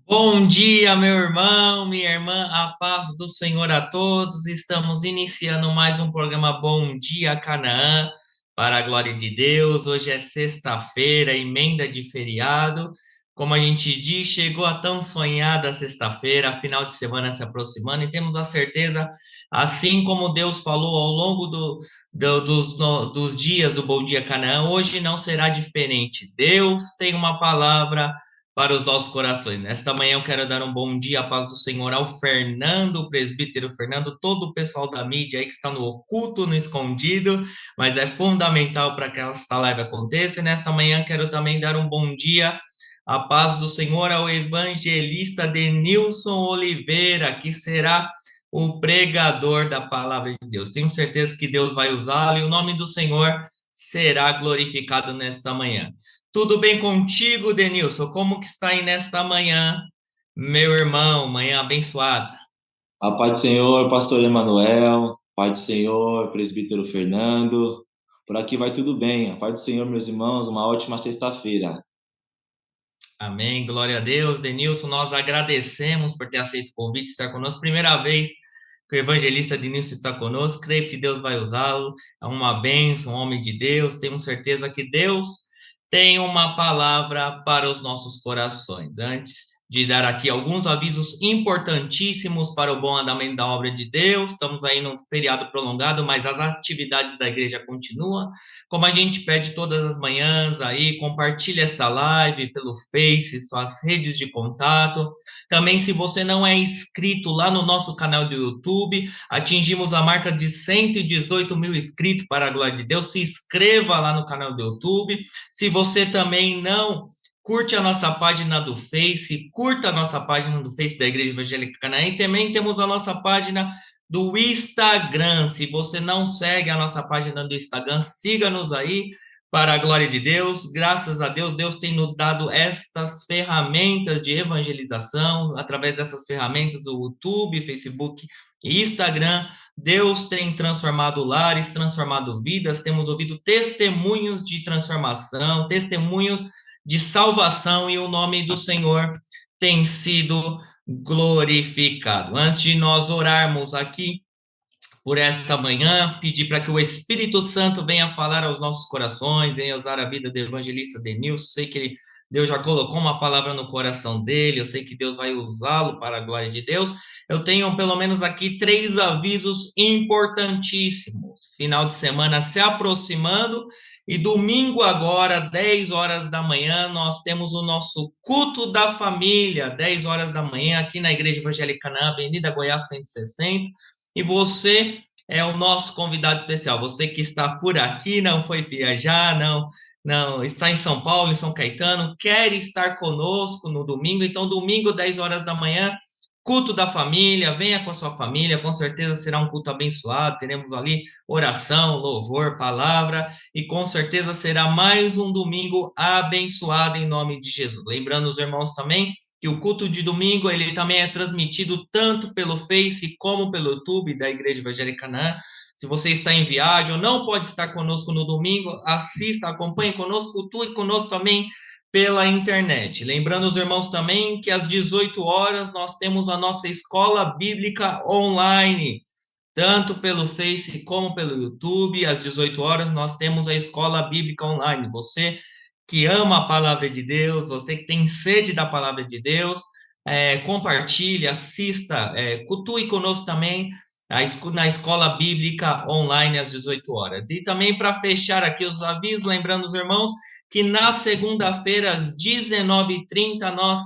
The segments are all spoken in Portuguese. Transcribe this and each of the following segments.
Bom dia, meu irmão, minha irmã, a paz do Senhor a todos. Estamos iniciando mais um programa Bom Dia Canaã, para a glória de Deus. Hoje é sexta-feira, emenda de feriado. Como a gente diz, chegou a tão sonhada sexta-feira, final de semana se aproximando, e temos a certeza, assim como Deus falou ao longo dos dias do Bom Dia Canaã, hoje não será diferente. Deus tem uma palavra para os nossos corações. Nesta manhã eu quero dar um bom dia, a paz do Senhor ao Fernando, o presbítero Fernando, todo o pessoal da mídia aí que está no oculto, no escondido, mas é fundamental para que esta live aconteça. E nesta manhã quero também dar um bom dia, a paz do Senhor ao evangelista Denilson Oliveira, que será o pregador da palavra de Deus. Tenho certeza que Deus vai usá-lo e o nome do Senhor será glorificado nesta manhã. Tudo bem contigo, Denilson? Como que está aí nesta manhã, meu irmão? Manhã abençoada. A paz do Senhor, pastor Emanuel, paz do Senhor, presbítero Fernando. Por aqui vai tudo bem. A paz do Senhor, meus irmãos, uma ótima sexta-feira. Amém. Glória a Deus. Denilson, nós agradecemos por ter aceito o convite de estar conosco. Primeira vez que o evangelista Denilson está conosco. Creio que Deus vai usá-lo. É uma bênção, um homem de Deus. Temos certeza que Deus tem uma palavra para os nossos corações. Antes de dar aqui alguns avisos importantíssimos para o bom andamento da obra de Deus, estamos aí num feriado prolongado, mas as atividades da igreja continuam. Como a gente pede todas as manhãs aí, compartilhe esta live pelo Face, suas redes de contato. Também, se você não é inscrito lá no nosso canal do YouTube, atingimos a marca de 118 mil inscritos, para a glória de Deus. Se inscreva lá no canal do YouTube. Se você também não curte a nossa página do Face, curta a nossa página do Face da Igreja Evangélica Canaã, e também temos a nossa página do Instagram. Se você não segue a nossa página do Instagram, siga-nos aí, para a glória de Deus. Graças a Deus, Deus tem nos dado estas ferramentas de evangelização, através dessas ferramentas, o YouTube, Facebook e Instagram. Deus tem transformado lares, transformado vidas, temos ouvido testemunhos de transformação, testemunhos de salvação, e o nome do Senhor tem sido glorificado. Antes de nós orarmos aqui por esta manhã, pedir para que o Espírito Santo venha falar aos nossos corações, venha usar a vida do evangelista Denilson. Sei que Deus já colocou uma palavra no coração dele, eu sei que Deus vai usá-lo para a glória de Deus. Eu tenho pelo menos aqui três avisos importantíssimos. Final de semana se aproximando, e domingo agora, 10 horas da manhã, nós temos o nosso culto da família, 10 horas da manhã, aqui na Igreja Evangélica Canaã, Avenida Goiás 160. E você é o nosso convidado especial. Você que está por aqui, não foi viajar, não está em São Paulo, em São Caetano, quer estar conosco no domingo. Então, domingo, 10 horas da manhã, culto da família, venha com a sua família, com certeza será um culto abençoado. Teremos ali oração, louvor, palavra, e com certeza será mais um domingo abençoado em nome de Jesus. Lembrando os irmãos também que o culto de domingo ele também é transmitido tanto pelo Face como pelo YouTube da Igreja Evangélica Canaã. Se você está em viagem ou não pode estar conosco no domingo, assista, acompanhe conosco, cultue conosco também pela internet. Lembrando os irmãos também que às 18 horas nós temos a nossa escola bíblica online, tanto pelo Face como pelo YouTube. Às 18 horas nós temos a escola bíblica online. Você que ama a palavra de Deus, você que tem sede da palavra de Deus, compartilhe, assista, cultue conosco também na escola bíblica online às 18 horas. E também para fechar aqui os avisos, lembrando os irmãos que na segunda-feira às 19h30 nós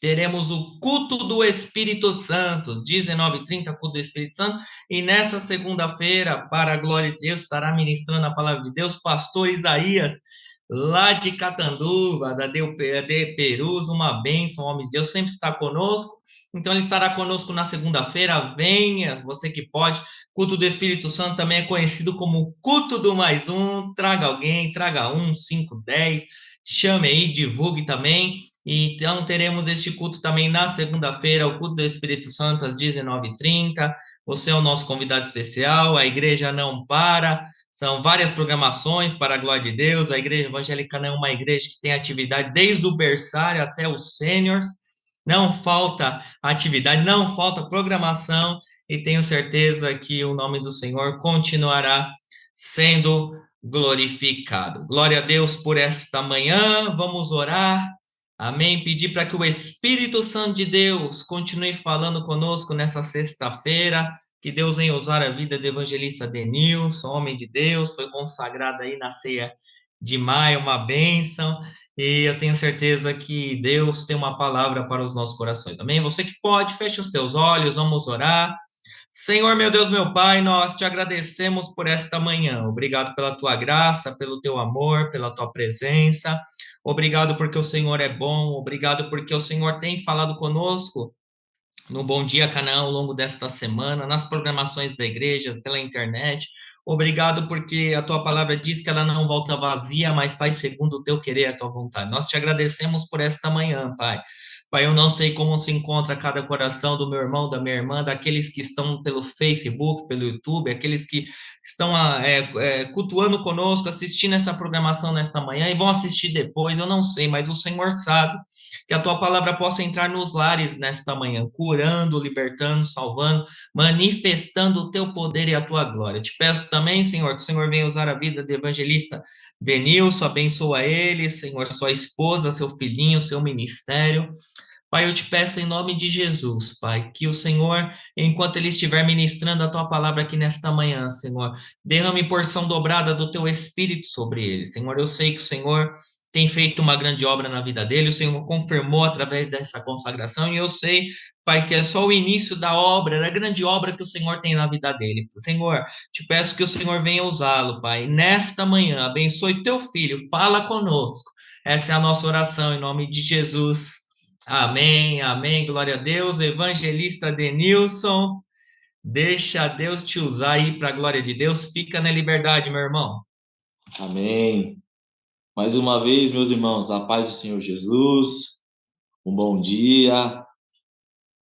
teremos o culto do Espírito Santo, 19h30, culto do Espírito Santo, e nessa segunda-feira, para a glória de Deus, estará ministrando a palavra de Deus, pastor Isaías, lá de Catanduva, da de Perus, uma bênção, o homem de Deus sempre está conosco. Então ele estará conosco na segunda-feira. Venha, você que pode. Culto do Espírito Santo também é conhecido como culto do mais um. Traga alguém, traga um, cinco, 10, chame aí, divulgue também. Então teremos este culto também na segunda-feira, o culto do Espírito Santo às 19h30. Você é o nosso convidado especial, a igreja não para. São várias programações para a glória de Deus. A Igreja Evangélica não é uma igreja que tem atividade desde o berçário até os sêniors. não falta atividade, não falta programação, e tenho certeza que o nome do Senhor continuará sendo glorificado. Glória a Deus por esta manhã, vamos orar. Amém. Pedir para que o Espírito Santo de Deus continue falando conosco nessa sexta-feira. Que Deus venha usar a vida do evangelista Denilson, homem de Deus, foi consagrado aí na ceia de maio, uma bênção. E eu tenho certeza que Deus tem uma palavra para os nossos corações. Amém? Você que pode, feche os teus olhos, vamos orar. Senhor, meu Deus, meu Pai, nós te agradecemos por esta manhã. Obrigado pela tua graça, pelo teu amor, pela tua presença. Obrigado porque o Senhor é bom. Obrigado porque o Senhor tem falado conosco no Bom Dia Canaã ao longo desta semana, nas programações da igreja, pela internet. Obrigado porque a tua palavra diz que ela não volta vazia, mas faz segundo o teu querer, a tua vontade. Nós te agradecemos por esta manhã, Pai. Pai, eu não sei como se encontra cada coração do meu irmão, da minha irmã, daqueles que estão pelo Facebook, pelo YouTube, aqueles que estão cultuando conosco, assistindo essa programação nesta manhã e vão assistir depois, eu não sei, mas o Senhor sabe. Que a tua palavra possa entrar nos lares nesta manhã, curando, libertando, salvando, manifestando o teu poder e a tua glória. Te peço também, Senhor, que o Senhor venha usar a vida do evangelista Denilson, abençoa ele, Senhor, sua esposa, seu filhinho, seu ministério. Pai, eu te peço em nome de Jesus, Pai, que o Senhor, enquanto ele estiver ministrando a tua palavra aqui nesta manhã, Senhor, derrame porção dobrada do teu espírito sobre ele. Senhor, eu sei que o Senhor tem feito uma grande obra na vida dele, o Senhor confirmou através dessa consagração, e eu sei, Pai, que é só o início da obra, da grande obra que o Senhor tem na vida dele. Senhor, te peço que o Senhor venha usá-lo, Pai, nesta manhã, abençoe teu filho, fala conosco. Essa é a nossa oração em nome de Jesus. Amém, amém, glória a Deus. Evangelista Denilson, deixa Deus te usar aí para a glória de Deus. Fica na liberdade, meu irmão. Amém. Mais uma vez, meus irmãos, a paz do Senhor Jesus, um bom dia.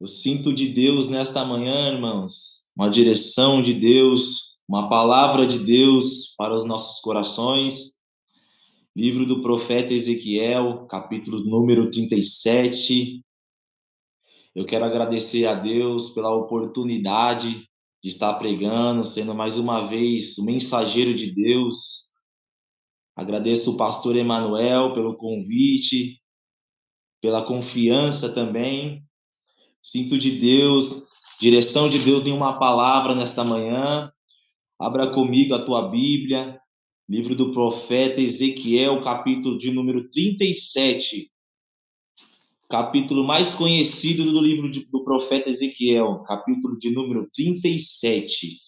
Eu sinto de Deus nesta manhã, irmãos, uma direção de Deus, uma palavra de Deus para os nossos corações. Livro do profeta Ezequiel, capítulo número 37. Eu quero agradecer a Deus pela oportunidade de estar pregando, sendo mais uma vez o mensageiro de Deus. Agradeço o pastor Emanuel pelo convite, pela confiança também. Sinto de Deus, direção de Deus em uma palavra nesta manhã. Abra comigo a tua Bíblia, livro do profeta Ezequiel, capítulo de número 37. Capítulo mais conhecido do livro do profeta Ezequiel, capítulo de número 37.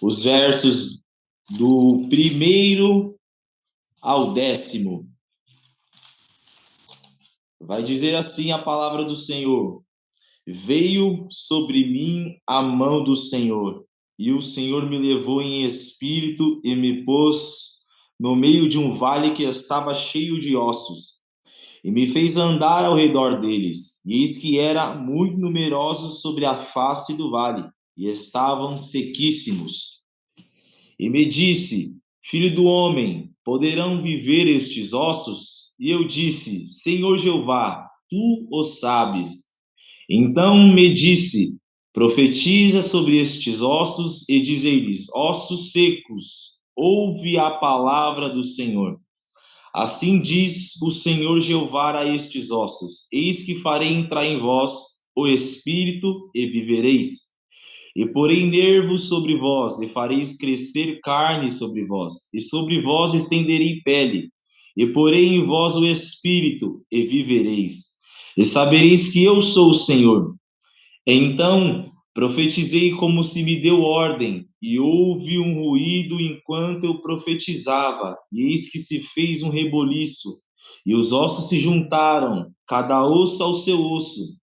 Os versos do 1º ao 10º. Vai dizer assim a palavra do Senhor: Veio sobre mim a mão do Senhor, e o Senhor me levou em espírito e me pôs no meio de um vale que estava cheio de ossos, e me fez andar ao redor deles. E eis que eram muito numerosos sobre a face do vale, e estavam sequíssimos. E me disse: Filho do homem, poderão viver estes ossos? E eu disse: Senhor Jeová, tu o sabes. Então me disse: Profetiza sobre estes ossos e dize-lhes: Ossos secos, ouve a palavra do Senhor. Assim diz o Senhor Jeová a estes ossos: Eis que farei entrar em vós o espírito e vivereis. E porei nervos sobre vós, e fareis crescer carne sobre vós, e sobre vós estenderei pele, e porei em vós o espírito, e vivereis. E sabereis que eu sou o Senhor. Então profetizei como se me deu ordem, e houve um ruído enquanto eu profetizava, e eis que se fez um reboliço, e os ossos se juntaram, cada osso ao seu osso.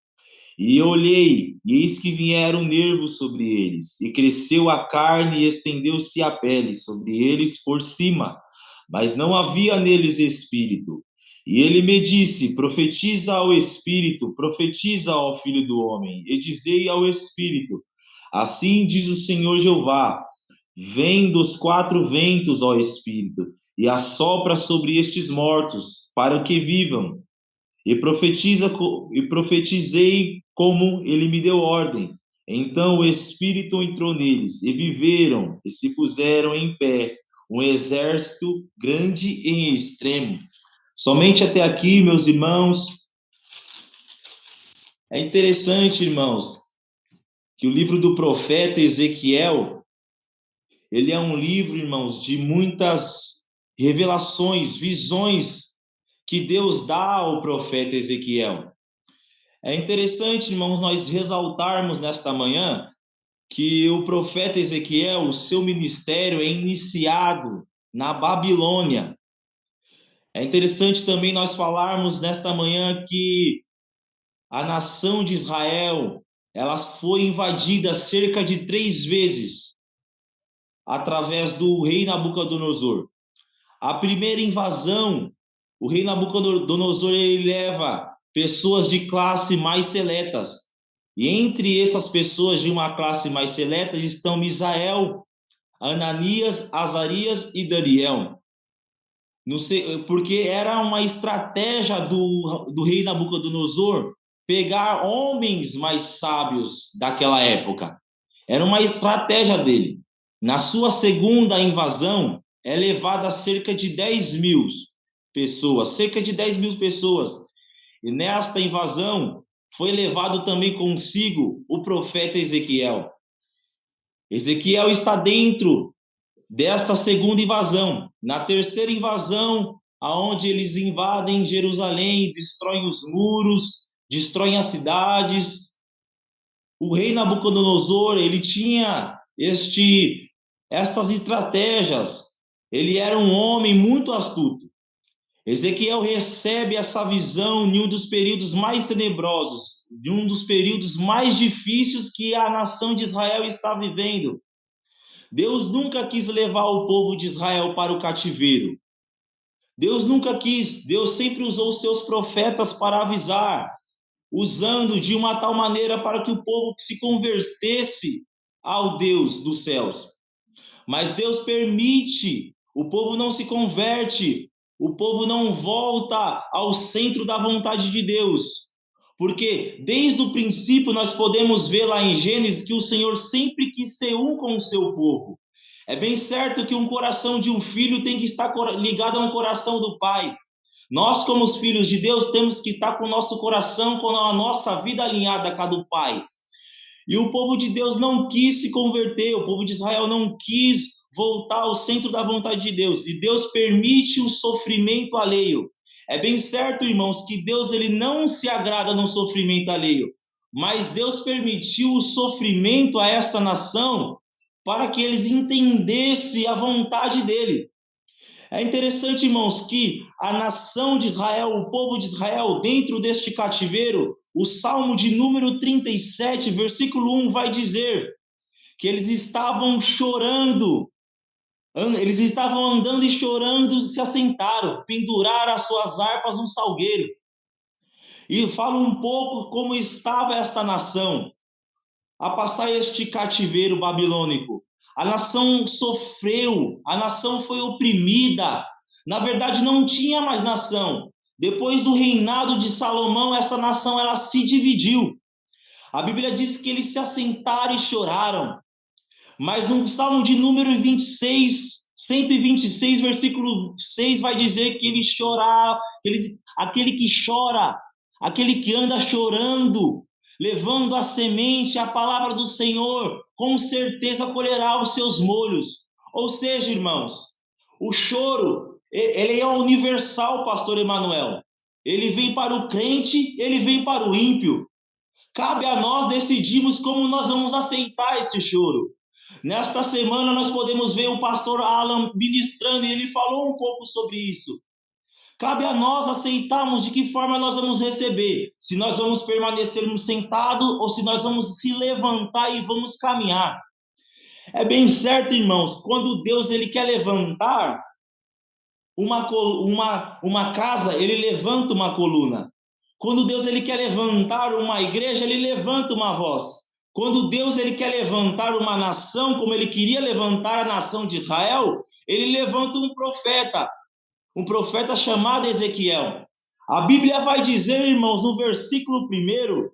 E eu olhei, e eis que vieram nervos sobre eles, e cresceu a carne e estendeu-se a pele sobre eles por cima, mas não havia neles espírito. E ele me disse: Profetiza ao espírito, profetiza ao filho do homem, e dizei ao espírito: Assim diz o Senhor Jeová: Vem dos 4 ventos, ó espírito, e assopra sobre estes mortos, para que vivam. e profetizei como ele me deu ordem. Então o Espírito entrou neles, e viveram, e se puseram em pé, um exército grande e extremo. Somente até aqui, meus irmãos. É interessante, irmãos, que o livro do profeta Ezequiel, ele é um livro, irmãos, de muitas revelações, visões que Deus dá ao profeta Ezequiel. É interessante, irmãos, nós ressaltarmos nesta manhã que o profeta Ezequiel, o seu ministério é iniciado na Babilônia. É interessante também nós falarmos nesta manhã que a nação de Israel, ela foi invadida cerca de 3 vezes através do rei Nabucodonosor. A primeira invasão, o rei Nabucodonosor ele leva pessoas de classe mais seletas. E entre essas pessoas de uma classe mais seleta estão Misael, Ananias, Azarias e Daniel. Porque era uma estratégia do rei Nabucodonosor pegar homens mais sábios daquela época. Era uma estratégia dele. Na sua segunda invasão, é levada cerca de 10 mil pessoas, cerca de 10 mil pessoas. E nesta invasão, foi levado também consigo o profeta Ezequiel. Ezequiel está dentro desta segunda invasão. Na terceira invasão, aonde eles invadem Jerusalém, destroem os muros, destroem as cidades. O rei Nabucodonosor, ele tinha estas estratégias. Ele era um homem muito astuto. Ezequiel recebe essa visão em um dos períodos mais tenebrosos, de um dos períodos mais difíceis que a nação de Israel está vivendo. Deus nunca quis levar o povo de Israel para o cativeiro. Deus nunca quis, Deus sempre usou os seus profetas para avisar, usando de uma tal maneira para que o povo se convertesse ao Deus dos céus. Mas Deus permite, o povo não se converte, o povo não volta ao centro da vontade de Deus. Porque desde o princípio nós podemos ver lá em Gênesis que o Senhor sempre quis ser um com o seu povo. É bem certo que um coração de um filho tem que estar ligado a um coração do pai. Nós, como os filhos de Deus, temos que estar com o nosso coração, com a nossa vida alinhada com a do pai. E o povo de Deus não quis se converter, o povo de Israel não quis voltar ao centro da vontade de Deus. E Deus permite o sofrimento alheio. É bem certo, irmãos, que Deus ele não se agrada no sofrimento alheio. Mas Deus permitiu o sofrimento a esta nação para que eles entendessem a vontade dele. É interessante, irmãos, que a nação de Israel, o povo de Israel, dentro deste cativeiro, o Salmo de número 37, versículo 1, vai dizer que eles estavam chorando, eles estavam andando e chorando, se assentaram, penduraram as suas harpas no salgueiro. E fala um pouco como estava esta nação a passar este cativeiro babilônico. A nação sofreu, a nação foi oprimida. Na verdade, não tinha mais nação. Depois do reinado de Salomão, essa nação ela se dividiu. A Bíblia diz que eles se assentaram e choraram. Mas no Salmo de número 26, 126, versículo 6, vai dizer que eles choraram, aquele que chora, aquele que anda chorando, levando a semente, a palavra do Senhor, com certeza colherá os seus molhos. Ou seja, irmãos, o choro, ele é universal, pastor Emanuel. Ele vem para o crente, ele vem para o ímpio. Cabe a nós decidirmos como nós vamos aceitar esse choro. Nesta semana nós podemos ver o pastor Alan ministrando e ele falou um pouco sobre isso. Cabe a nós aceitarmos de que forma nós vamos receber. Se nós vamos permanecermos sentados ou se nós vamos se levantar e vamos caminhar. É bem certo, irmãos, quando Deus ele quer levantar uma casa, ele levanta uma coluna. Quando Deus ele quer levantar uma igreja, ele levanta uma voz. Quando Deus ele quer levantar uma nação, como ele queria levantar a nação de Israel, ele levanta um profeta chamado Ezequiel. A Bíblia vai dizer, irmãos, no versículo 1,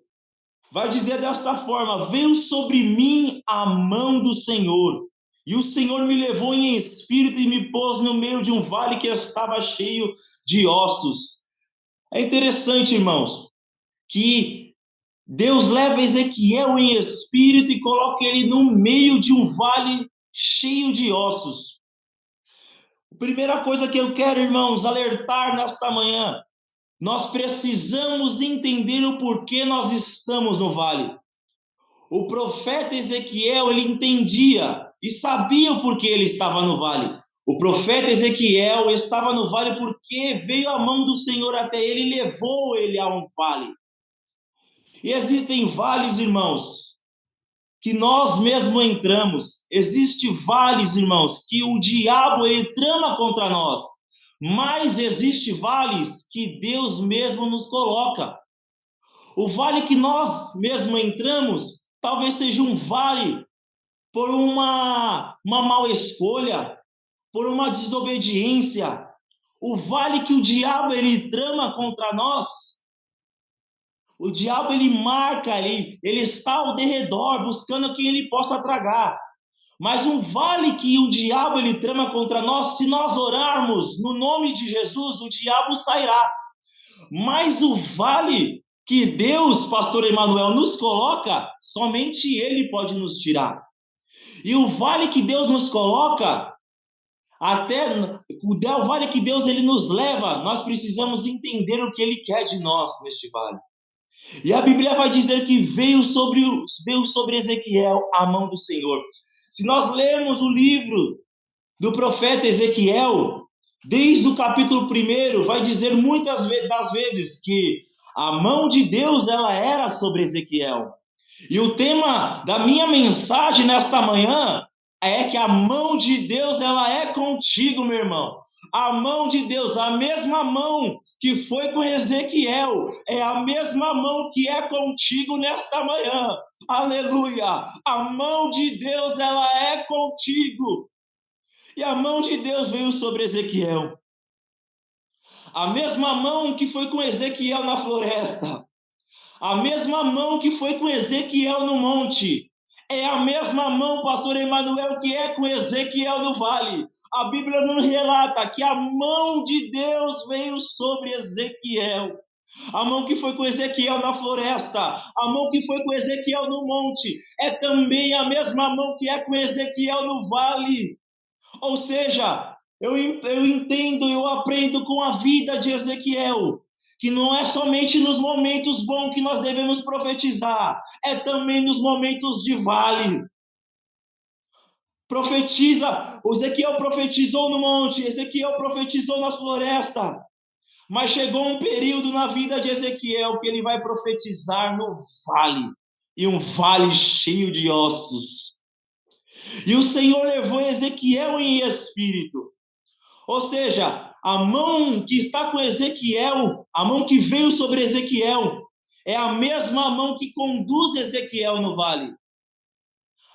vai dizer desta forma: veio sobre mim a mão do Senhor, e o Senhor me levou em espírito e me pôs no meio de um vale que estava cheio de ossos. É interessante, irmãos, que Deus leva Ezequiel em espírito e coloca ele no meio de um vale cheio de ossos. A primeira coisa que eu quero, irmãos, alertar nesta manhã: nós precisamos entender o porquê nós estamos no vale. O profeta Ezequiel, ele entendia e sabia o porquê ele estava no vale. O profeta Ezequiel estava no vale porque veio a mão do Senhor até ele e levou ele a um vale. E existem vales, irmãos, que nós mesmos entramos. Existem vales, irmãos, que o diabo ele trama contra nós. Mas existem vales que Deus mesmo nos coloca. O vale que nós mesmos entramos, talvez seja um vale por uma mal escolha, por uma desobediência. O vale que o diabo ele trama contra nós, o diabo ele marca ali, ele está ao derredor buscando quem ele possa tragar. Mas um vale que o diabo ele trama contra nós, se nós orarmos no nome de Jesus, o diabo sairá. Mas o vale que Deus, pastor Emanuel, nos coloca, somente ele pode nos tirar. E o vale que Deus nos coloca, até o vale que Deus ele nos leva, nós precisamos entender o que ele quer de nós neste vale. E a Bíblia vai dizer que veio sobre Ezequiel a mão do Senhor. Se nós lermos o livro do profeta Ezequiel, desde o capítulo 1, vai dizer muitas das vezes que a mão de Deus ela era sobre Ezequiel. E o tema da minha mensagem nesta manhã é que a mão de Deus ela é contigo, meu irmão. A mão de Deus, a mesma mão que foi com Ezequiel, é a mesma mão que é contigo nesta manhã. Aleluia! A mão de Deus ela é contigo. E a mão de Deus veio sobre Ezequiel. A mesma mão que foi com Ezequiel na floresta. A mesma mão que foi com Ezequiel no monte. É a mesma mão, pastor Emanuel, que é com Ezequiel no vale. A Bíblia nos relata que a mão de Deus veio sobre Ezequiel. A mão que foi com Ezequiel na floresta, a mão que foi com Ezequiel no monte, é também a mesma mão que é com Ezequiel no vale. Ou seja, eu entendo, eu aprendo com a vida de Ezequiel, que não é somente nos momentos bons que nós devemos profetizar, é também nos momentos de vale. Profetiza, Ezequiel profetizou no monte, Ezequiel profetizou nas florestas, mas chegou um período na vida de Ezequiel que ele vai profetizar no vale, e um vale cheio de ossos. E o Senhor levou Ezequiel em espírito. Ou seja, a mão que está com Ezequiel, a mão que veio sobre Ezequiel, é a mesma mão que conduz Ezequiel no vale.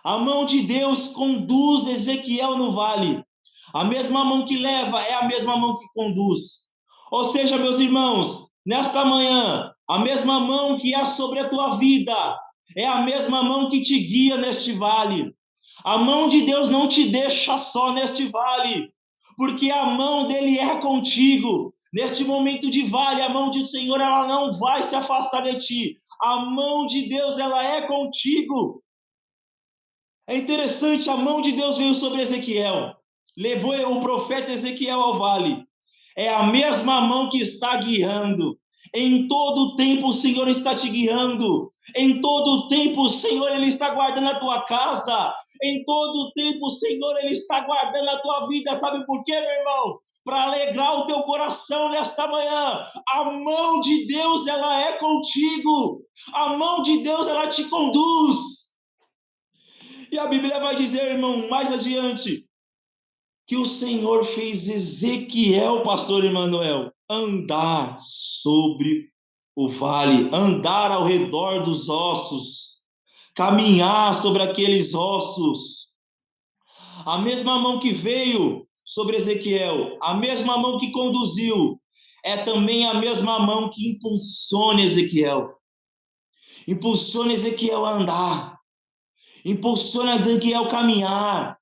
A mão de Deus conduz Ezequiel no vale. A mesma mão que leva é a mesma mão que conduz. Ou seja, meus irmãos, nesta manhã, a mesma mão que é sobre a tua vida é a mesma mão que te guia neste vale. A mão de Deus não te deixa só neste vale, porque a mão dele é contigo. Neste momento de vale, a mão do Senhor ela não vai se afastar de ti. A mão de Deus ela é contigo. É interessante, a mão de Deus veio sobre Ezequiel, levou o profeta Ezequiel ao vale. É a mesma mão que está guiando. Em todo o tempo o Senhor está te guiando. Em todo o tempo o Senhor ele está guardando a tua casa. Em todo o tempo o Senhor ele está guardando a tua vida. Sabe por quê, meu irmão? Para alegrar o teu coração nesta manhã. A mão de Deus ela é contigo. A mão de Deus ela te conduz. E a Bíblia vai dizer, irmão, mais adiante, que o Senhor fez Ezequiel, pastor Emanuel, andar sobre o vale, andar ao redor dos ossos, caminhar sobre aqueles ossos. A mesma mão que veio sobre Ezequiel, a mesma mão que conduziu, é também a mesma mão que impulsiona Ezequiel. Impulsiona Ezequiel a andar. Impulsiona Ezequiel a caminhar.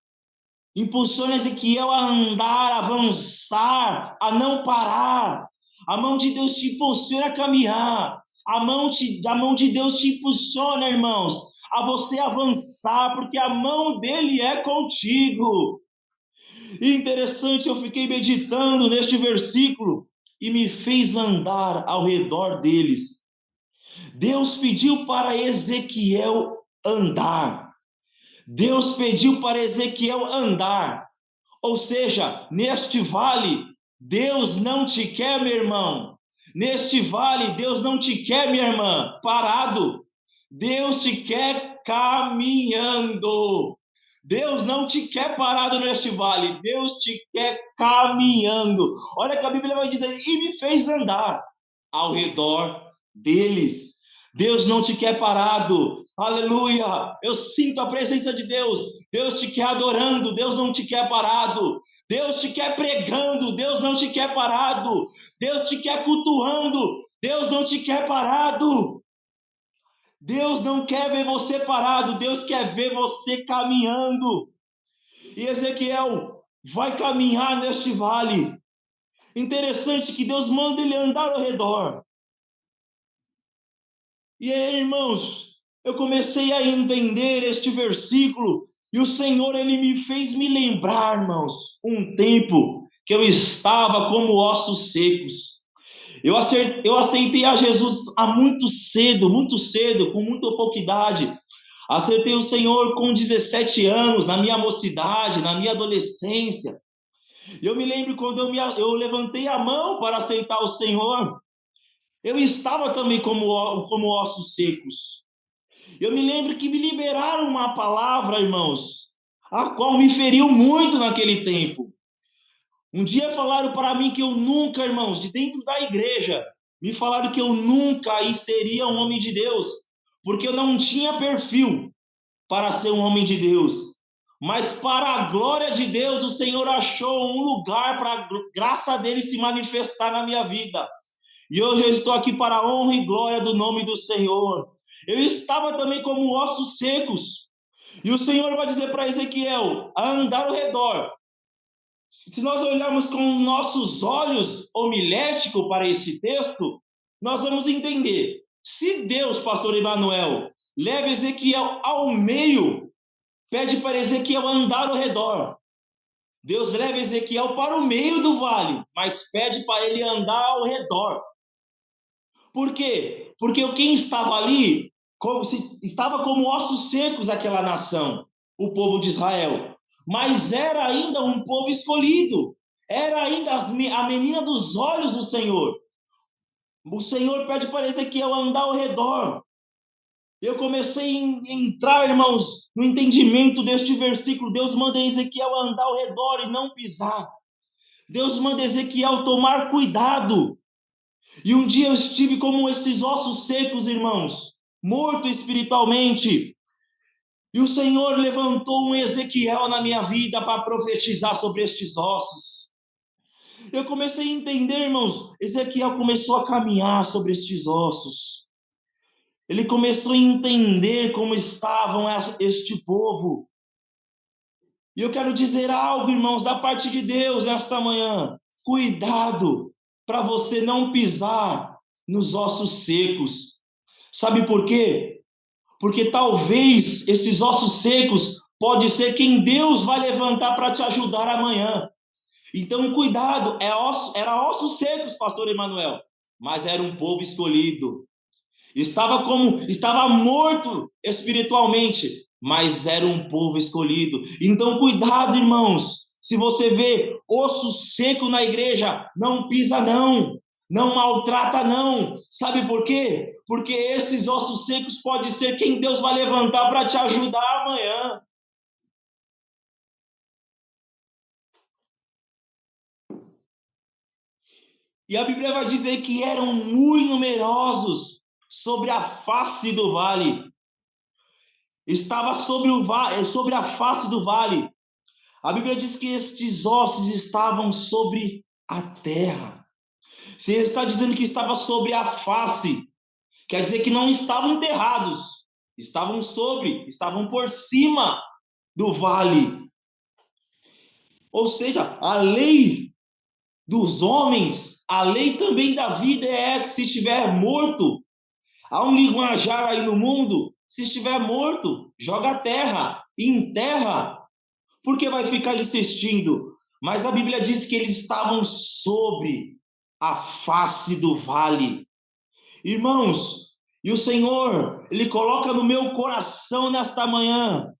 Impulsiona Ezequiel a andar, a avançar, a não parar. A mão de Deus te impulsiona a caminhar. A mão de Deus te impulsiona, irmãos, a você avançar, porque a mão dele é contigo. E interessante, eu fiquei meditando neste versículo e me fez andar ao redor deles. Deus pediu para Ezequiel andar. Deus pediu para Ezequiel andar. Ou seja, neste vale, Deus não te quer, meu irmão. Neste vale, Deus não te quer, minha irmã, parado. Deus te quer caminhando. Deus não te quer parado neste vale. Deus te quer caminhando. Olha que a Bíblia vai dizer, e me fez andar ao redor deles. Deus não te quer parado. Aleluia. Eu sinto a presença de Deus. Deus te quer adorando. Deus não te quer parado. Deus te quer pregando. Deus não te quer parado. Deus te quer cultuando. Deus não te quer parado. Deus não quer ver você parado. Deus quer ver você caminhando. E Ezequiel vai caminhar neste vale. Interessante que Deus manda ele andar ao redor. E aí, irmãos, eu comecei a entender este versículo e o Senhor, ele me fez me lembrar, irmãos, um tempo que eu estava como ossos secos. Eu aceitei a Jesus há muito cedo, com muita pouca idade. Aceitei o Senhor com 17 anos, na minha mocidade, na minha adolescência. Eu me lembro quando eu levantei a mão para aceitar o Senhor, eu estava também como ossos secos. Eu me lembro que me liberaram uma palavra, irmãos, a qual me feriu muito naquele tempo. Um dia falaram para mim que eu nunca, irmãos, de dentro da igreja, me falaram que eu nunca seria um homem de Deus, porque eu não tinha perfil para ser um homem de Deus. Mas para a glória de Deus, o Senhor achou um lugar para a graça dele se manifestar na minha vida. E hoje eu estou aqui para a honra e glória do nome do Senhor. Eu estava também como ossos secos. E o Senhor vai dizer para Ezequiel a andar ao redor. Se nós olharmos com nossos olhos homiléticos para esse texto, nós vamos entender. Se Deus, pastor Emanuel, leva Ezequiel ao meio, pede para Ezequiel andar ao redor. Deus leva Ezequiel para o meio do vale, mas pede para ele andar ao redor. Por quê? Porque quem estava ali estava como ossos secos aquela nação, o povo de Israel. Mas era ainda um povo escolhido. Era ainda a menina dos olhos do Senhor. O Senhor pede para Ezequiel andar ao redor. Eu comecei a entrar, irmãos, no entendimento deste versículo. Deus manda Ezequiel andar ao redor e não pisar. Deus manda Ezequiel tomar cuidado. E um dia eu estive como esses ossos secos, irmãos, morto espiritualmente. E o Senhor levantou um Ezequiel na minha vida para profetizar sobre estes ossos. Eu comecei a entender, irmãos, Ezequiel começou a caminhar sobre estes ossos. Ele começou a entender como estavam este povo. E eu quero dizer algo, irmãos, da parte de Deus nesta manhã. Cuidado para você não pisar nos ossos secos. Sabe por quê? Porque talvez esses ossos secos pode ser quem Deus vai levantar para te ajudar amanhã. Então, cuidado, era ossos secos, pastor Emanuel, mas era um povo escolhido. Estava morto espiritualmente, mas era um povo escolhido. Então, cuidado, irmãos. Se você vê osso seco na igreja, não pisa não. Não maltrata não. Sabe por quê? Porque esses ossos secos pode ser quem Deus vai levantar para te ajudar amanhã. E a Bíblia vai dizer que eram muito numerosos sobre a face do vale. Estava sobre a face do vale. A Bíblia diz que estes ossos estavam sobre a terra. Se ele está dizendo que estava sobre a face, quer dizer que não estavam enterrados, estavam por cima do vale. Ou seja, a lei dos homens, a lei também da vida é que se estiver morto, há um linguajar aí no mundo, se estiver morto, joga a terra, e enterra, porque vai ficar insistindo. Mas a Bíblia diz que eles estavam sobre a face do vale. Irmãos, e o Senhor, Ele coloca no meu coração nesta manhã,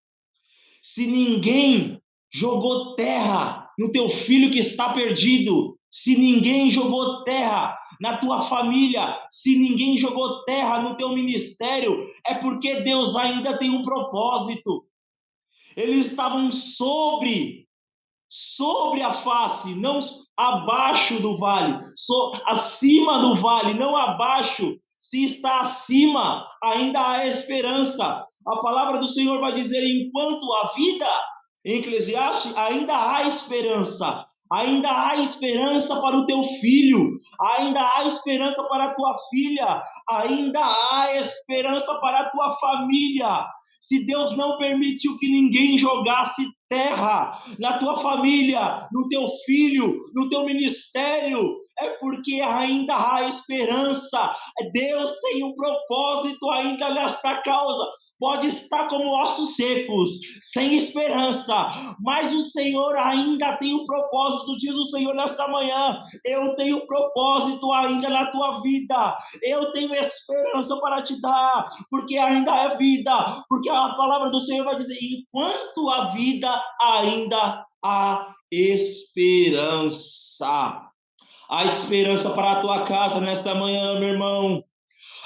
se ninguém jogou terra no teu filho que está perdido, se ninguém jogou terra na tua família, se ninguém jogou terra no teu ministério, é porque Deus ainda tem um propósito. Eles estavam sobre a face, não abaixo do vale, acima do vale, não abaixo. Se está acima, ainda há esperança. A palavra do Senhor vai dizer: enquanto há vida, em Eclesiastes, ainda há esperança. Ainda há esperança para o teu filho, ainda há esperança para a tua filha, ainda há esperança para a tua família. Se Deus não permitiu que ninguém jogasse terra na tua família, no teu filho, no teu ministério, é porque ainda há esperança. Deus tem um propósito ainda nesta causa. Pode estar como ossos secos, sem esperança, mas o Senhor ainda tem um propósito, diz o Senhor nesta manhã: eu tenho propósito ainda na tua vida, eu tenho esperança para te dar, porque ainda é vida, porque a palavra do Senhor vai dizer: enquanto a vida, ainda há esperança. Há esperança para a tua casa nesta manhã, meu irmão.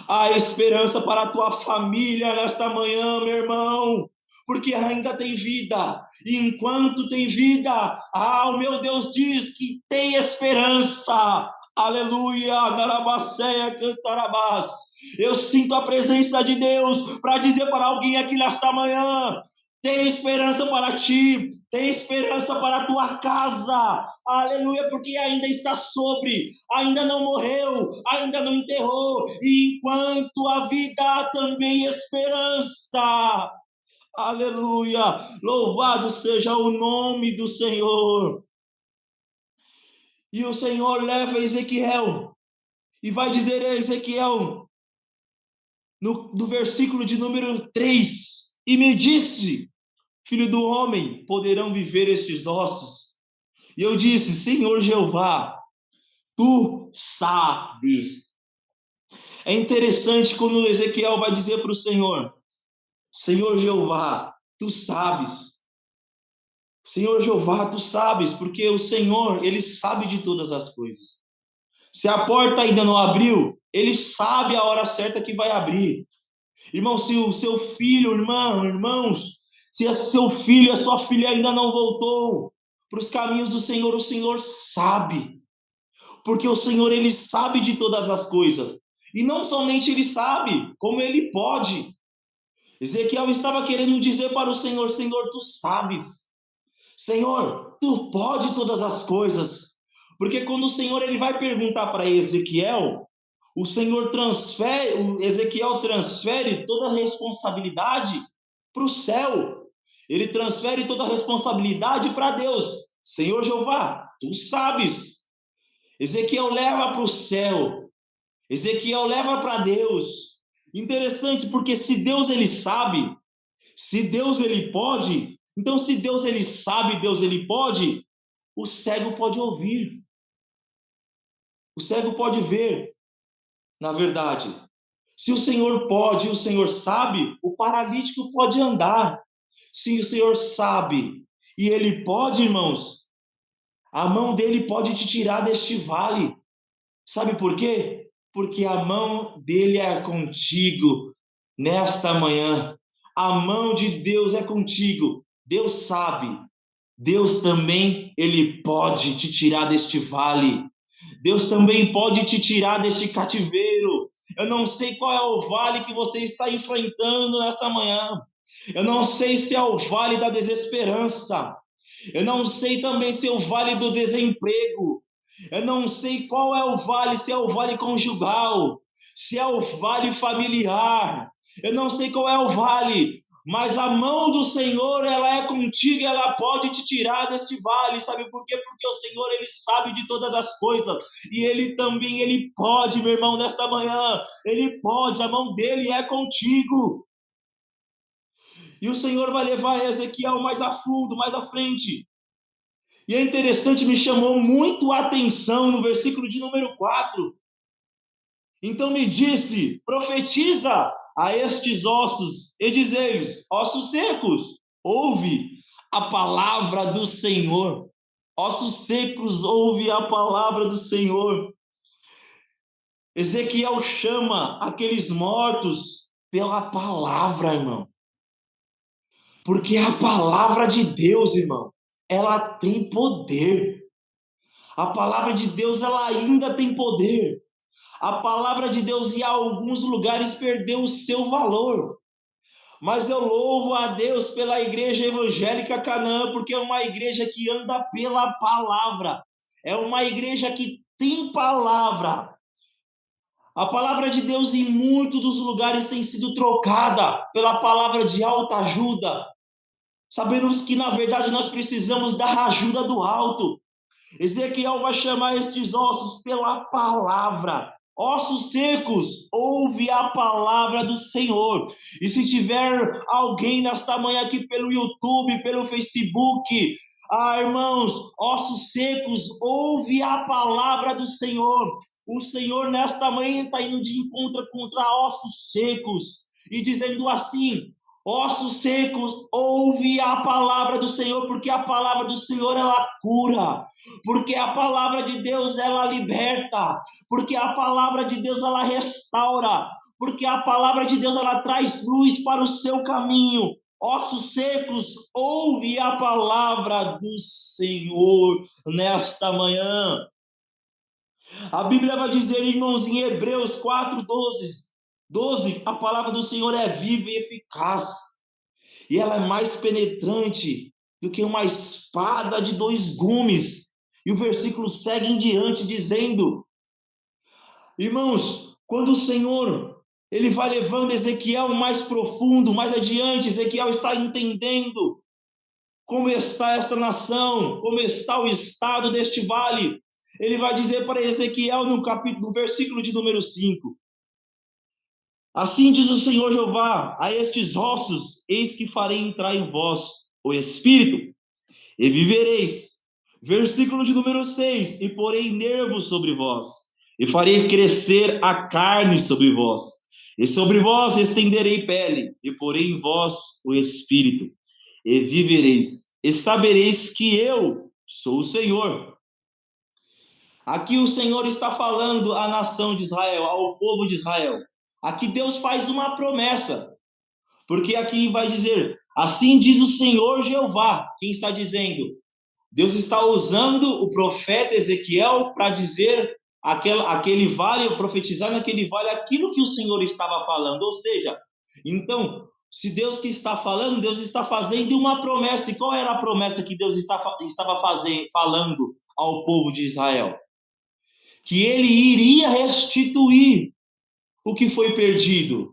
Há esperança para a tua família nesta manhã, meu irmão. Porque ainda tem vida. E enquanto tem vida, o meu Deus diz que tem esperança. Aleluia, Narabaceia, Cantarabás. Eu sinto a presença de Deus para dizer para alguém aqui nesta manhã: tem esperança para ti, tem esperança para a tua casa, aleluia, porque ainda está sobre, ainda não morreu, ainda não enterrou, e enquanto a vida há também esperança, aleluia, louvado seja o nome do Senhor. E o Senhor leva Ezequiel, e vai dizer a Ezequiel, no versículo de número 3, e me disse: filho do homem, poderão viver estes ossos? E eu disse: Senhor Jeová, tu sabes. É interessante quando Ezequiel vai dizer para o Senhor: Senhor Jeová, tu sabes. Senhor Jeová, tu sabes, porque o Senhor, ele sabe de todas as coisas. Se a porta ainda não abriu, ele sabe a hora certa que vai abrir. Irmão, se o seu filho, irmãos, se o seu filho, a sua filha ainda não voltou para os caminhos do Senhor, o Senhor sabe. Porque o Senhor, ele sabe de todas as coisas. E não somente ele sabe, como ele pode. Ezequiel estava querendo dizer para o Senhor: Senhor, tu sabes. Senhor, tu pode todas as coisas. Porque quando o Senhor, ele vai perguntar para Ezequiel, o Senhor transfere, o Ezequiel transfere toda a responsabilidade para o céu. Ele transfere toda a responsabilidade para Deus. Senhor Jeová, tu sabes. Ezequiel leva para o céu. Ezequiel leva para Deus. Interessante, porque se Deus ele sabe, se Deus ele pode, então se Deus ele sabe, Deus ele pode, o cego pode ouvir. O cego pode ver, na verdade. Se o Senhor pode, o Senhor sabe, o paralítico pode andar. Se o Senhor sabe e ele pode, irmãos, a mão dele pode te tirar deste vale. Sabe por quê? Porque a mão dele é contigo nesta manhã. A mão de Deus é contigo. Deus sabe. Deus também, ele pode te tirar deste vale. Deus também pode te tirar deste cativeiro. Eu não sei qual é o vale que você está enfrentando nesta manhã. Eu não sei se é o vale da desesperança. Eu não sei também se é o vale do desemprego. Eu não sei qual é o vale, se é o vale conjugal, se é o vale familiar. Eu não sei qual é o vale, mas a mão do Senhor, ela é contigo, ela pode te tirar deste vale. Sabe por quê? Porque o Senhor, ele sabe de todas as coisas, e ele também, ele pode, meu irmão, nesta manhã, ele pode, a mão dele é contigo. E o Senhor vai levar Ezequiel mais a fundo, mais à frente. E é interessante, me chamou muito a atenção no versículo de número 4. Então me disse: profetiza a estes ossos e diz-lhes: ossos secos, ouve a palavra do Senhor. Ossos secos, ouve a palavra do Senhor. Ezequiel chama aqueles mortos pela palavra, irmão. Porque a palavra de Deus, irmão, ela tem poder. A palavra de Deus, ela ainda tem poder. A palavra de Deus em alguns lugares perdeu o seu valor. Mas eu louvo a Deus pela igreja evangélica Canaã, porque é uma igreja que anda pela palavra. É uma igreja que tem palavra. A palavra de Deus em muitos dos lugares tem sido trocada pela palavra de alta ajuda. Sabemos que na verdade nós precisamos da ajuda do alto. Ezequiel vai chamar estes ossos pela palavra. Ossos secos, ouve a palavra do Senhor. E se tiver alguém nesta manhã aqui pelo YouTube, pelo Facebook, irmãos, ossos secos, ouve a palavra do Senhor. O Senhor nesta manhã está indo de encontro contra ossos secos e dizendo assim: ossos secos, ouve a palavra do Senhor, porque a palavra do Senhor ela cura, porque a palavra de Deus ela liberta, porque a palavra de Deus ela restaura, porque a palavra de Deus ela traz luz para o seu caminho. Ossos secos, ouve a palavra do Senhor nesta manhã. A Bíblia vai dizer, irmãos, em Hebreus 4:12, a palavra do Senhor é viva e eficaz, e ela é mais penetrante do que uma espada de dois gumes. E o versículo segue em diante dizendo: irmãos, quando o Senhor ele vai levando Ezequiel mais profundo, mais adiante, Ezequiel está entendendo como está esta nação, como está o estado deste vale. Ele vai dizer para Ezequiel no versículo de número 5: assim diz o Senhor Jeová a estes ossos: eis que farei entrar em vós o Espírito, e vivereis. Versículo de número 6: e porei nervos sobre vós, e farei crescer a carne sobre vós, e sobre vós estenderei pele, e porei em vós o Espírito, e vivereis, e sabereis que eu sou o Senhor. Aqui o Senhor está falando à nação de Israel, ao povo de Israel. Aqui Deus faz uma promessa, porque aqui vai dizer: assim diz o Senhor Jeová. Quem está dizendo? Deus está usando o profeta Ezequiel para dizer aquele vale, profetizar naquele vale aquilo que o Senhor estava falando. Ou seja, então, se Deus que está falando, Deus está fazendo uma promessa. E qual era a promessa que Deus estava falando ao povo de Israel? Que ele iria restituir o que foi perdido,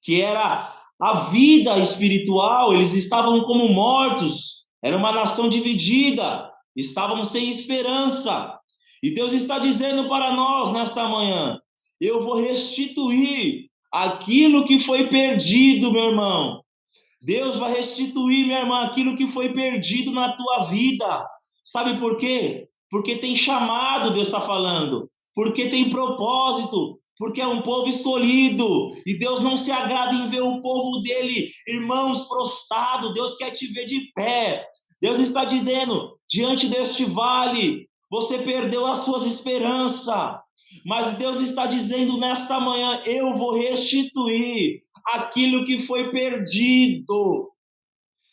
que era a vida espiritual. Eles estavam como mortos, era uma nação dividida, estavam sem esperança. E Deus está dizendo para nós nesta manhã: eu vou restituir aquilo que foi perdido, meu irmão. Deus vai restituir, minha irmã, aquilo que foi perdido na tua vida. Sabe por quê? Porque tem chamado, Deus está falando. Porque tem propósito. Porque é um povo escolhido. E Deus não se agrada em ver o povo dele, irmãos, prostrado. Deus quer te ver de pé. Deus está dizendo: diante deste vale, você perdeu as suas esperanças. Mas Deus está dizendo nesta manhã: eu vou restituir aquilo que foi perdido.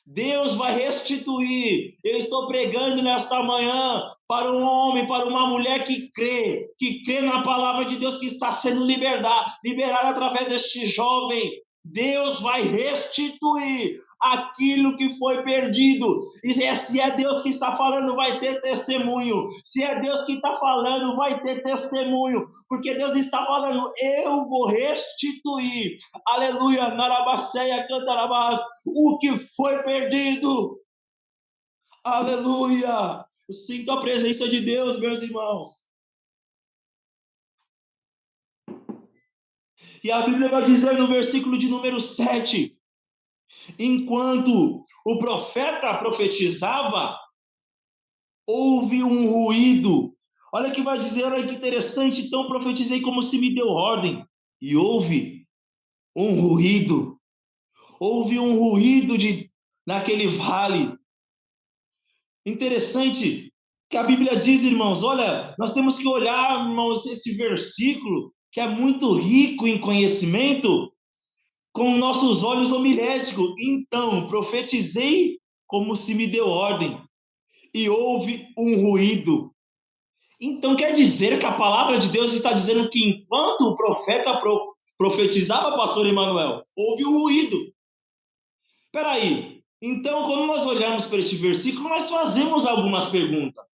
Deus vai restituir. Eu estou pregando nesta manhã para um homem, para uma mulher que crê na palavra de Deus que está sendo liberada através deste jovem. Deus vai restituir aquilo que foi perdido. E se é Deus que está falando, vai ter testemunho. Se é Deus que está falando, vai ter testemunho. Porque Deus está falando, eu vou restituir. Aleluia, narabaceia, cantarabás, o que foi perdido. Aleluia. Eu sinto a presença de Deus, meus irmãos. E a Bíblia vai dizer no versículo de número 7, enquanto o profeta profetizava, houve um ruído. Olha que vai dizer, olha que interessante. Então profetizei como se me deu ordem. E houve um ruído. Houve um ruído naquele vale. Interessante que a Bíblia diz, irmãos, olha, nós temos que olhar, irmãos, esse versículo, que é muito rico em conhecimento, com nossos olhos homiléticos. Então profetizei como se me deu ordem. E houve um ruído. Então quer dizer que a palavra de Deus está dizendo que enquanto o profeta profetizava, pastor Emanuel, houve um ruído. Espera aí. Então, quando nós olhamos para este versículo, nós fazemos algumas perguntas.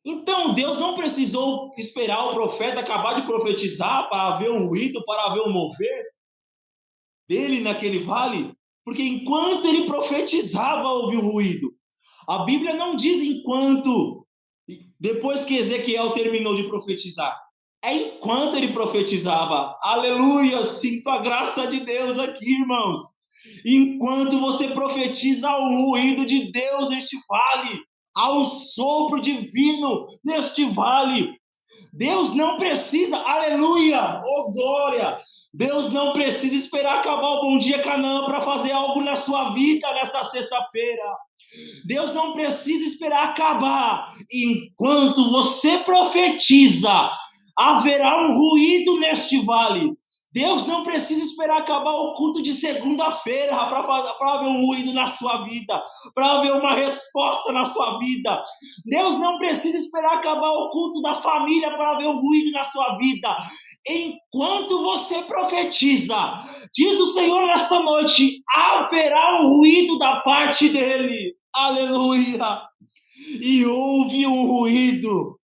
Então, Deus não precisou esperar o profeta acabar de profetizar para haver um ruído, para haver um mover dele naquele vale? Porque enquanto ele profetizava, houve um ruído. A Bíblia não diz enquanto, depois que Ezequiel terminou de profetizar. É enquanto ele profetizava. Aleluia, sinto a graça de Deus aqui, irmãos. Enquanto você profetiza ao ruído de Deus neste vale, ao sopro divino neste vale, Deus não precisa, aleluia, oh glória, Deus não precisa esperar acabar o Bom Dia Canaã para fazer algo na sua vida nesta sexta-feira. Deus não precisa esperar acabar. Enquanto você profetiza, haverá um ruído neste vale. Deus não precisa esperar acabar o culto de segunda-feira para haver um ruído na sua vida, para haver uma resposta na sua vida. Deus não precisa esperar acabar o culto da família para haver um ruído na sua vida. Enquanto você profetiza, diz o Senhor nesta noite, haverá um ruído da parte dele. Aleluia! E houve um ruído.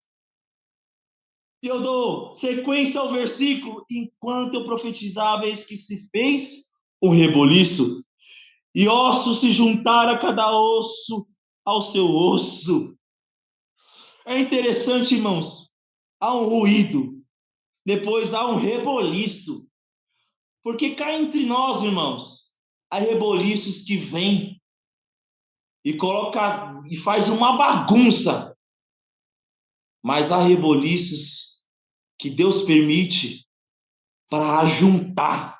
E eu dou sequência ao versículo. Enquanto eu profetizava, eis que se fez um reboliço, e ossos se juntaram a cada osso ao seu osso. É interessante, irmãos. Há um ruído, depois há um reboliço. Porque cá entre nós, irmãos, há reboliços que vêm e coloca e faz uma bagunça. Mas há reboliços que Deus permite para ajuntar.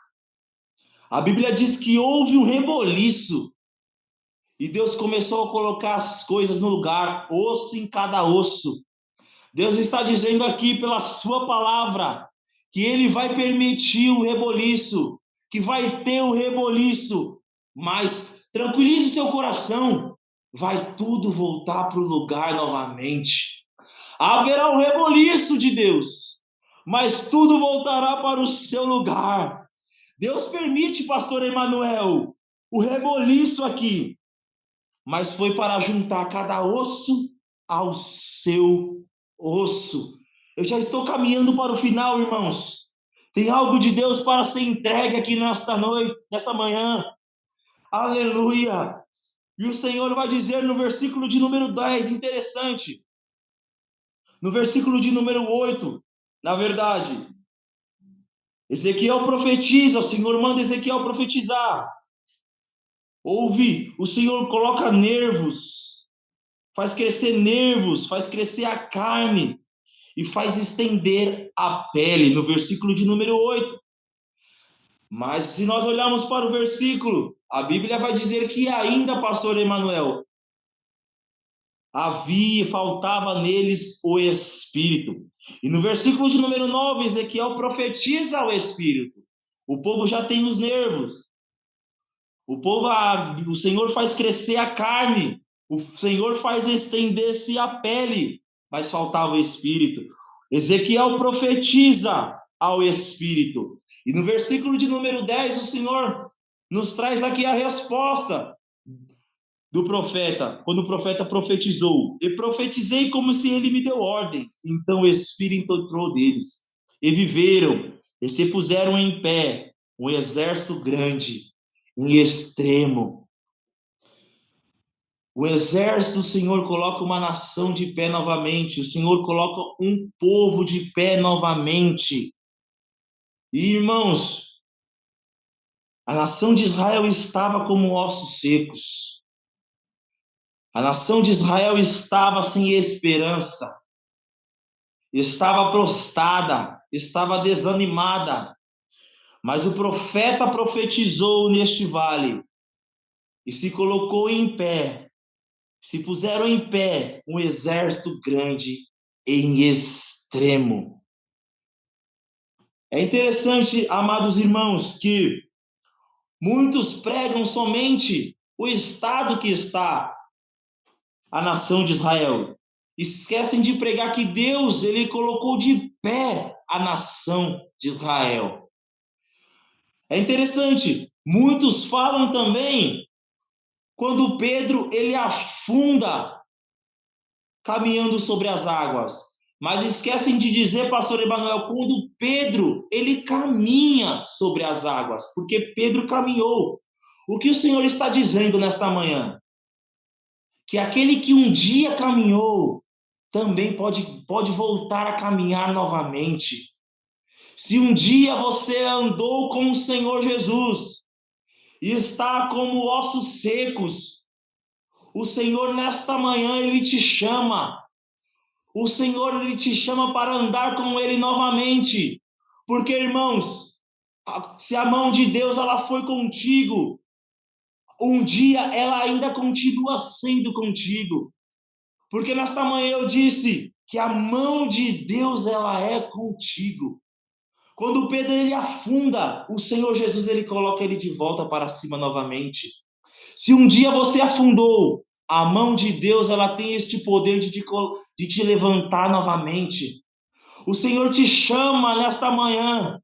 A Bíblia diz que houve um reboliço e Deus começou a colocar as coisas no lugar, osso em cada osso. Deus está dizendo aqui pela sua palavra que ele vai permitir o reboliço, que vai ter o reboliço, mas tranquilize o seu coração, vai tudo voltar para o lugar novamente. Haverá um reboliço de Deus, mas tudo voltará para o seu lugar. Deus permite, pastor Emanuel, o reboliço aqui, mas foi para juntar cada osso ao seu osso. Eu já estou caminhando para o final, irmãos. Tem algo de Deus para ser entregue aqui nesta noite, nessa manhã. Aleluia! E o Senhor vai dizer no versículo de número 10, interessante. No versículo de número 8, na verdade, Ezequiel profetiza, o Senhor manda Ezequiel profetizar. Ouve, o Senhor coloca nervos, faz crescer a carne e faz estender a pele, no versículo de número 8. Mas se nós olharmos para o versículo, a Bíblia vai dizer que ainda, pastor Emanuel, faltava neles o Espírito. E no versículo de número 9, Ezequiel profetiza o Espírito. O povo já tem os nervos. O Senhor faz crescer a carne. O Senhor faz estender-se a pele. Mas faltava o Espírito. Ezequiel profetiza ao Espírito. E no versículo de número 10, o Senhor nos traz aqui a resposta do profeta, quando o profeta profetizou: e profetizei como se ele me deu ordem. Então o Espírito entrou deles, e viveram, e se puseram em pé, um exército grande, em extremo. O exército do Senhor coloca uma nação de pé novamente, o Senhor coloca um povo de pé novamente. E irmãos, a nação de Israel estava como ossos secos. A nação de Israel estava sem esperança, estava prostrada, estava desanimada. Mas o profeta profetizou neste vale e se colocou em pé, se puseram em pé um exército grande em extremo. É interessante, amados irmãos, que muitos pregam somente o estado que está a nação de Israel. Esquecem de pregar que Deus, ele colocou de pé a nação de Israel. É interessante, muitos falam também quando Pedro ele afunda caminhando sobre as águas. Mas esquecem de dizer, pastor Emanuel, quando Pedro ele caminha sobre as águas, porque Pedro caminhou. O que o Senhor está dizendo nesta manhã? Que aquele que um dia caminhou também pode voltar a caminhar novamente. Se um dia você andou com o Senhor Jesus e está como ossos secos, o Senhor nesta manhã ele te chama. O Senhor ele te chama para andar com ele novamente. Porque, irmãos, se a mão de Deus ela foi contigo, um dia ela ainda continua sendo contigo. Porque nesta manhã eu disse que a mão de Deus ela é contigo. Quando Pedro ele afunda, o Senhor Jesus ele coloca ele de volta para cima novamente. Se um dia você afundou, a mão de Deus ela tem este poder de te levantar novamente. O Senhor te chama nesta manhã.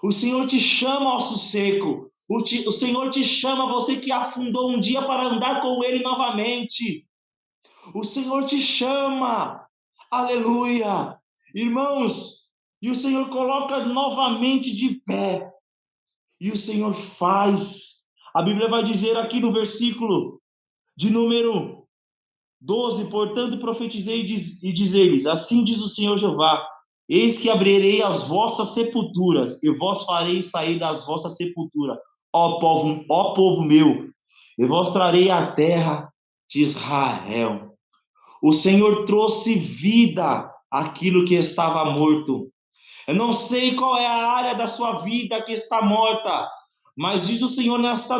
O Senhor te chama, osso seco. O Senhor te chama, você que afundou um dia, para andar com Ele novamente. O Senhor te chama. Aleluia. Irmãos, e o Senhor coloca novamente de pé. E o Senhor faz. A Bíblia vai dizer aqui no versículo de número 12: portanto profetizei e dizer-lhes: assim diz o Senhor Jeová, eis que abrirei as vossas sepulturas, e vós farei sair das vossas sepulturas, ó povo meu, e vós trarei a terra de Israel. O Senhor trouxe vida àquilo que estava morto. Eu não sei qual é a área da sua vida que está morta, mas diz o Senhor nesta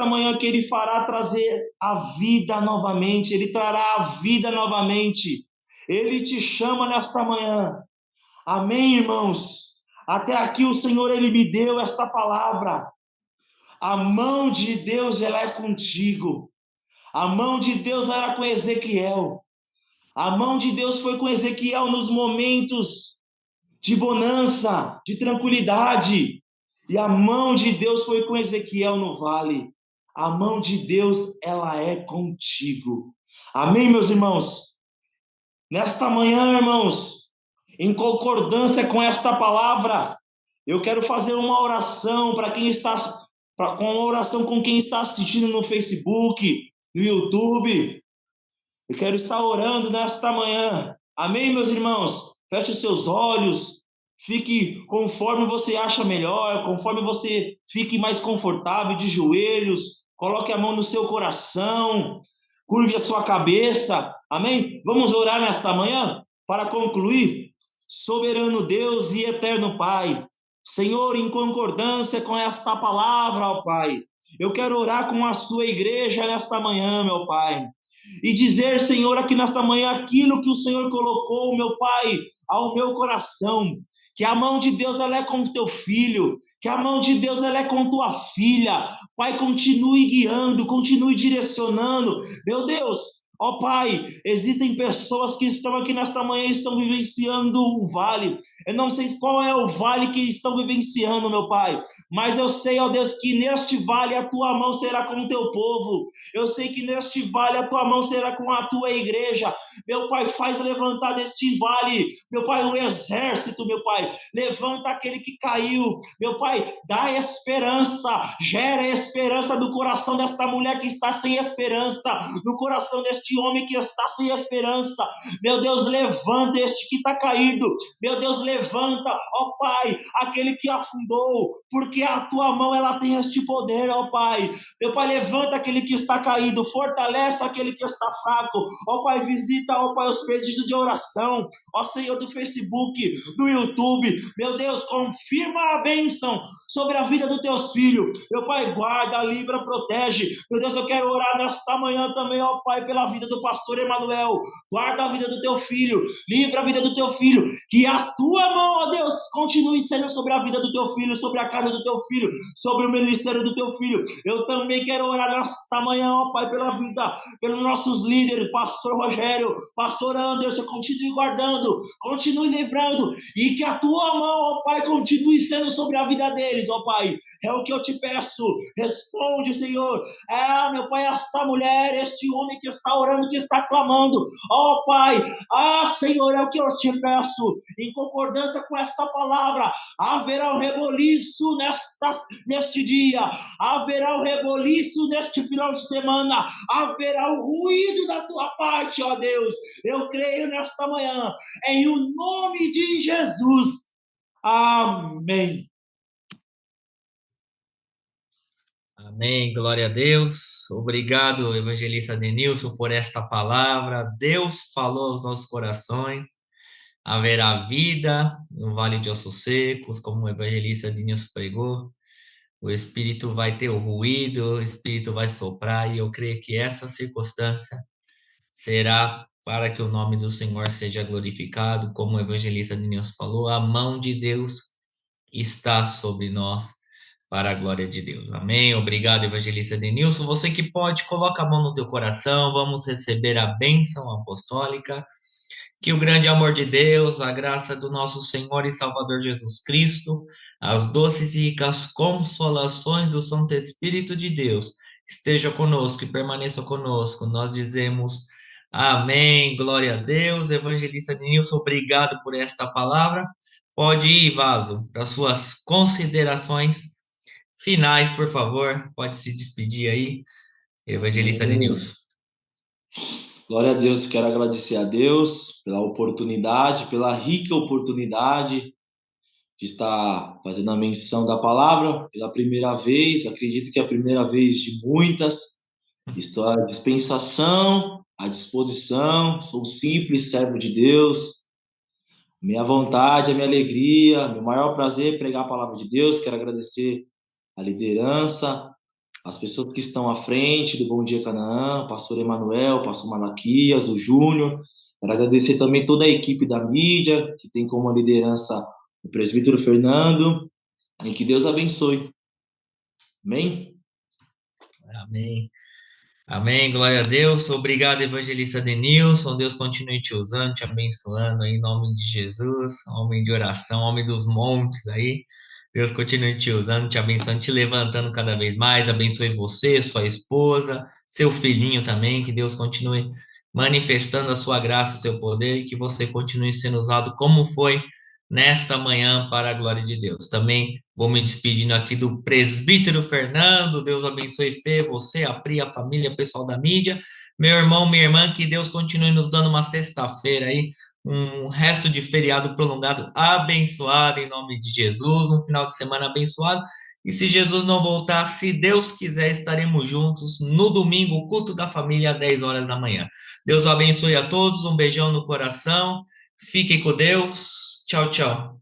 manhã que Ele fará trazer a vida novamente, Ele trará a vida novamente. Ele te chama nesta manhã. Amém, irmãos? Até aqui o Senhor, Ele me deu esta palavra. A mão de Deus, ela é contigo. A mão de Deus era com Ezequiel. A mão de Deus foi com Ezequiel nos momentos de bonança, de tranquilidade. E a mão de Deus foi com Ezequiel no vale. A mão de Deus, ela é contigo. Amém, meus irmãos? Nesta manhã, irmãos, em concordância com esta palavra, eu quero fazer uma oração para quem está, com uma oração com quem está assistindo no Facebook, no YouTube. Eu quero estar orando nesta manhã. Amém, meus irmãos? Feche os seus olhos. Fique conforme você acha melhor, conforme você fique mais confortável, de joelhos. Coloque a mão no seu coração. Curve a sua cabeça. Amém? Vamos orar nesta manhã para concluir. Soberano Deus e eterno Pai, Senhor, em concordância com esta palavra, ó Pai, eu quero orar com a sua igreja nesta manhã, meu Pai, e dizer, Senhor, aqui nesta manhã, aquilo que o Senhor colocou, meu Pai, ao meu coração, que a mão de Deus ela é com teu filho, que a mão de Deus ela é com tua filha. Pai, continue guiando, continue direcionando, meu Deus. Ó Pai, existem pessoas que estão aqui nesta manhã e estão vivenciando um vale. Eu não sei qual é o vale que estão vivenciando, meu Pai, mas eu sei, ó Deus, que neste vale a tua mão será com o teu povo. Eu sei que neste vale a tua mão será com a tua igreja. Meu Pai, faz levantar deste vale, meu Pai, um exército, meu Pai. Levanta aquele que caiu, meu Pai, dá esperança, gera esperança no coração desta mulher que está sem esperança, no coração deste homem que está sem esperança. Meu Deus, levanta este que está caído. Meu Deus, levanta, ó Pai, aquele que afundou, porque a tua mão ela tem este poder, ó Pai. Meu Pai, levanta aquele que está caído, fortalece aquele que está fraco. Ó Pai, visita, ó Pai, os pedidos de oração, ó Senhor, do Facebook, do YouTube. Meu Deus, confirma a bênção sobre a vida dos teus filhos. Meu Pai, guarda, livra, protege. Meu Deus, eu quero orar nesta manhã também, ó Pai, pela vida do pastor Emanuel. Guarda a vida do teu filho, livra a vida do teu filho. Que a tua mão, ó Deus, continue sendo sobre a vida do teu filho, sobre a casa do teu filho, sobre o ministério do teu filho. Eu também quero orar nesta manhã, ó Pai, pela vida, pelos nossos líderes, pastor Rogério, pastor Anderson. Continue guardando, continue livrando, e que a tua mão, ó Pai, continue sendo sobre a vida deles, ó Pai. É o que eu te peço. Responde, Senhor. Meu Pai, esta mulher, este homem que está orando, que está clamando, ó Pai, Senhor, é o que eu te peço. Em concordância com esta palavra, haverá um reboliço neste dia, haverá um reboliço neste final de semana, haverá um ruído da tua parte, ó Deus. Eu creio nesta manhã, em o nome de Jesus. Amém. Amém, glória a Deus. Obrigado, evangelista Denilson, por esta palavra. Deus falou aos nossos corações. Haverá vida no vale de ossos secos, como o evangelista Denilson pregou. O Espírito vai ter o ruído, o Espírito vai soprar, e eu creio que essa circunstância será para que o nome do Senhor seja glorificado, como o evangelista Denilson falou, a mão de Deus está sobre nós, para a glória de Deus. Amém. Obrigado, evangelista Denilson. Você que pode, coloca a mão no teu coração, vamos receber a bênção apostólica. Que o grande amor de Deus, a graça do nosso Senhor e Salvador Jesus Cristo, as doces e ricas consolações do Santo Espírito de Deus esteja conosco e permaneça conosco. Nós dizemos amém, glória a Deus. Evangelista Denilson, obrigado por esta palavra. Pode ir, Vaso, para suas considerações finais, por favor. Pode se despedir aí, Evangelista Amém. Denilson. Glória a Deus, quero agradecer a Deus pela oportunidade, pela rica oportunidade de estar fazendo a menção da palavra pela primeira vez. Acredito que é a primeira vez de muitas. Estou à dispensação, à disposição. Sou um simples servo de Deus. Minha vontade, a minha alegria, meu maior prazer é pregar a palavra de Deus. Quero agradecer a liderança, as pessoas que estão à frente do Bom Dia Canaã, pastor Emanuel, pastor Malaquias, o Júnior. Quero agradecer também toda a equipe da mídia, que tem como liderança o presbítero Fernando, e que Deus abençoe. Amém? Amém. Amém, glória a Deus. Obrigado, evangelista Denilson. Deus continue te usando, te abençoando aí, em nome de Jesus. Homem de oração, homem dos montes aí. Deus continue te usando, te abençoando, te levantando cada vez mais. Abençoe você, sua esposa, seu filhinho também. Que Deus continue manifestando a sua graça, seu poder, e que você continue sendo usado como foi nesta manhã para a glória de Deus. Também vou me despedindo aqui do presbítero Fernando. Deus abençoe Fê, você, a Pri, a família, pessoal da mídia. Meu irmão, minha irmã, que Deus continue nos dando uma sexta-feira aí, um resto de feriado prolongado abençoado em nome de Jesus, um final de semana abençoado. E se Jesus não voltar, se Deus quiser, estaremos juntos no domingo, culto da família, às 10 horas da manhã. Deus abençoe a todos, um beijão no coração. Fiquem com Deus. Tchau, tchau.